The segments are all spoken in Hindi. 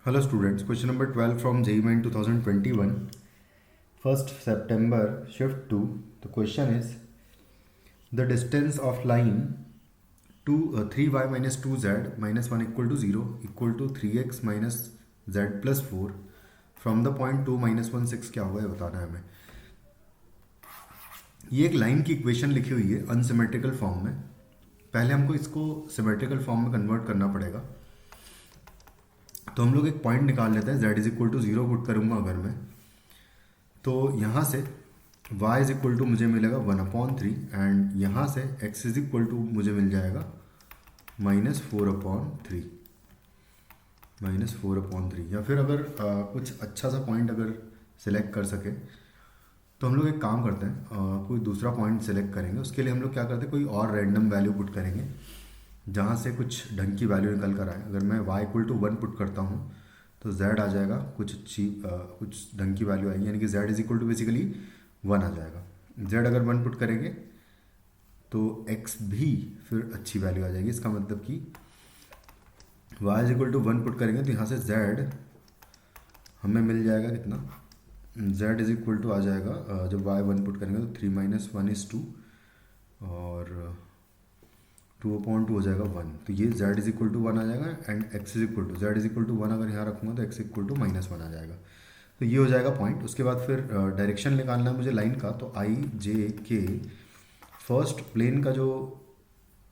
Hello students, question number 12 from JEE Main 2021, 1st September, shift 2. The question is, the distance of line 3y minus 2z minus 1 equal to 0 equal to 3x minus z plus 4 from the point 2 minus 1 6 क्या होगा ये बताना है हमें। ये एक लाइन की इक्वेशन लिखी हुई है अनसिमेट्रिकल फॉर्म में। पहले हमको इसको सिमेट्रिकल फॉर्म में कन्वर्ट करना पड़ेगा। तो हम लोग एक पॉइंट निकाल लेते हैं, z is equal to 0 put करूँगा अगर मैं, तो यहाँ से y इज इक्वल टू मुझे मिलेगा 1/3 एंड यहाँ से x इज इक्वल टू मुझे मिल जाएगा -4/3 -4/3। या फिर अगर कुछ अच्छा सा पॉइंट अगर सिलेक्ट कर सके तो हम लोग एक काम करते हैं, कोई दूसरा पॉइंट सिलेक्ट करेंगे। उसके लिए हम लोग क्या करते हैं, कोई और रैंडम वैल्यू पुट करेंगे जहाँ से कुछ ढंग की वैल्यू निकल कर आए। अगर मैं y इक्वल टू 1 पुट करता हूँ तो z आ जाएगा, कुछ अच्छी कुछ ढंग की वैल्यू आएगी, यानी कि z is equal to basically 1 आ जाएगा। z अगर 1 पुट करेंगे तो x भी फिर अच्छी वैल्यू आ जाएगी। इसका मतलब कि y is equal to 1 put करेंगे तो यहाँ से z हमें मिल जाएगा कितना, z इज इक्वल टू आ जाएगा, जब y 1 पुट करेंगे तो 3 - 1 = 2 और 2/2 हो जाएगा 1। तो ये z इज इक्वल टू 1 आ जाएगा and x is equal to z is equal to 1 अगर यहाँ रखूँगा तो x इक्वल टू -1 आ जाएगा। तो ये हो जाएगा पॉइंट। उसके बाद फिर डायरेक्शन निकालना है मुझे लाइन का, तो i j k first plane का जो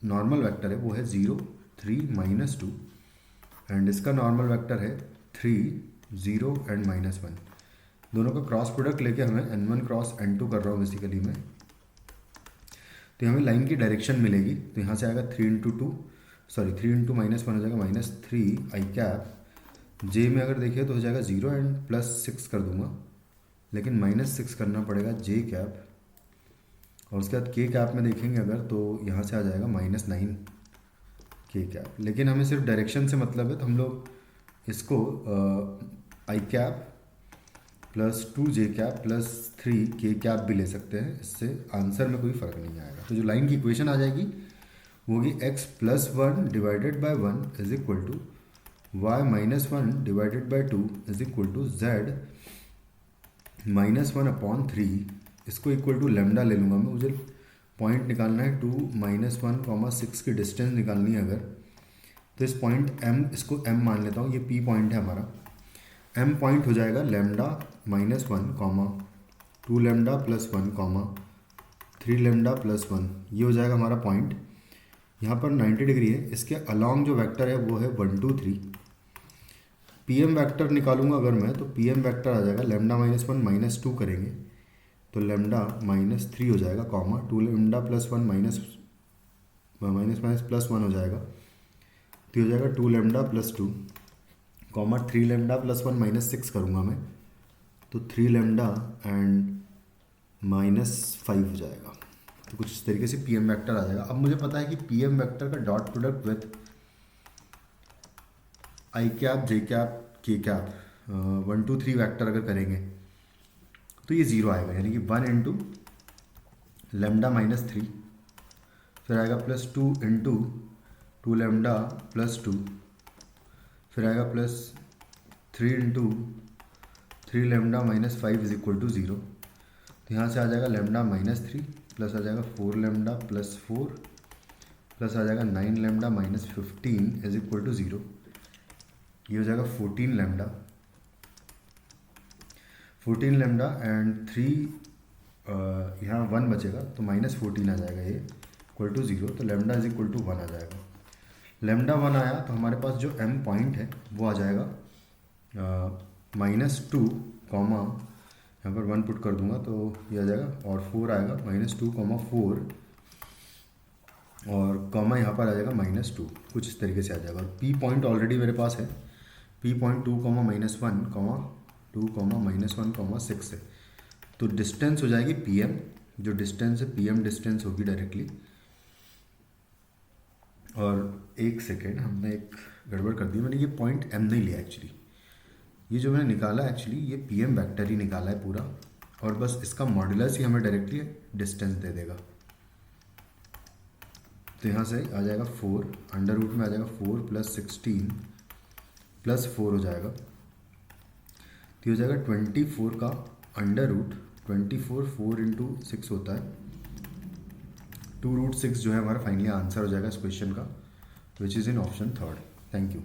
नॉर्मल वेक्टर है वो है 0 3 -2 एंड इसका नॉर्मल वेक्टर है 3 0 एंड -1। दोनों का क्रॉस प्रोडक्ट लेके हमें n1 क्रॉस n2 कर रहा हूँ बेसिकली मैं, तो हमें लाइन की डायरेक्शन मिलेगी। तो यहाँ से आएगा 3 × 2 सॉरी 3 × -1 हो जाएगा -3 i कैप। जे में अगर देखिए तो हो जाएगा 0 एंड +6 कर दूंगा, लेकिन -6 करना पड़ेगा जे कैप। और उसके बाद के कैप में देखेंगे अगर तो यहाँ से आ जाएगा -9 के कैप। लेकिन हमें सिर्फ डायरेक्शन से मतलब है तो हम लोग इसको आई कैप +2 जे कैप +3 के कैप भी ले सकते हैं। इससे आंसर में कोई फ़र्क नहीं आएगा। तो जो लाइन की इक्वेशन आ जाएगी वो होगी x + 1 divided by 1 is equal to y - 1 divided by 2 is equal to z -1/3। इसको इक्वल टू लेमडा ले लूँगा मैं। मुझे पॉइंट निकालना है 2 - 1, 6 की डिस्टेंस निकालनी है अगर, तो इस पॉइंट m, इसको m मान लेता हूँ, ये p पॉइंट है हमारा। m पॉइंट हो जाएगा लेमडा -1, 2 लेमडा +1, 3 लेमडा +1। ये हो जाएगा हमारा पॉइंट। यहाँ पर 90 डिग्री है। इसके अलॉन्ग जो वेक्टर है वो है 1 2 3। pm वेक्टर निकालूंगा अगर मैं, तो pm वेक्टर आ जाएगा लेमडा -1 -2 करेंगे तो लेमडा -3 हो जाएगा, 2 लेमडा +1 +1 हो जाएगा, तो हो जाएगा 2 लेमडा +2, 3 लेमडा +1 -6 करूँगा मैं तो 3 लेमडा एंड -5 हो जाएगा। तो कुछ इस तरीके से पीएम वेक्टर आ जाएगा। अब मुझे पता है कि पीएम वेक्टर का dot product with I cap J cap के कैप 1 2 3 वेक्टर अगर करेंगे तो ये 0 आएगा, यानी कि 1 × लेमडा -3, फिर आएगा +2 × 2 लेमडा +2, फिर आएगा +3 × 3 लेमडा -5 इज इक्वल टू 0। तो यहाँ से आ जाएगा लेमडा -3 प्लस आ जाएगा 4 लेमडा +4 प्लस आ जाएगा 9 लेमडा -15 इज इक्वल टू 0। ये हो जाएगा 14 लेमडा एंड 3 यहाँ 1 बचेगा तो -14 आ जाएगा, ये इक्वल टू 0। तो लेमडा इज इक्वल टू 1 आ जाएगा। लेमडा 1 आया तो हमारे पास जो m पॉइंट है वो आ जाएगा -2, यहाँ पर 1 पुट कर दूंगा तो ये आ जाएगा, और 4 आएगा -2, 4 और कॉमा यहाँ पर आ जाएगा -2। कुछ इस तरीके से आ जाएगा। और p पॉइंट ऑलरेडी मेरे पास है, p पॉइंट 2, -1, 2, -1, 6 है। तो डिस्टेंस हो जाएगी pm, जो डिस्टेंस है pm डिस्टेंस होगी डायरेक्टली। और एक सेकेंड, हमने एक गड़बड़ कर दी, मैंने ये पॉइंट m नहीं लिया एक्चुअली। ये जो मैंने निकाला एक्चुअली ये पीएम वेक्टर ही निकाला है पूरा, और बस इसका मॉड्यूलस ही हमें डायरेक्टली डिस्टेंस दे देगा। तो यहाँ से आ जाएगा 4, अंडर रूट में आ जाएगा 4 + 16 प्लस 4 हो जाएगा, तो ये हो जाएगा 24 का अंडर रूट 24, 4 इंटू 6 होता है 2√6 जो है हमारा फाइनली आंसर हो जाएगा इस क्वेश्चन का, which is in option third. Thank you.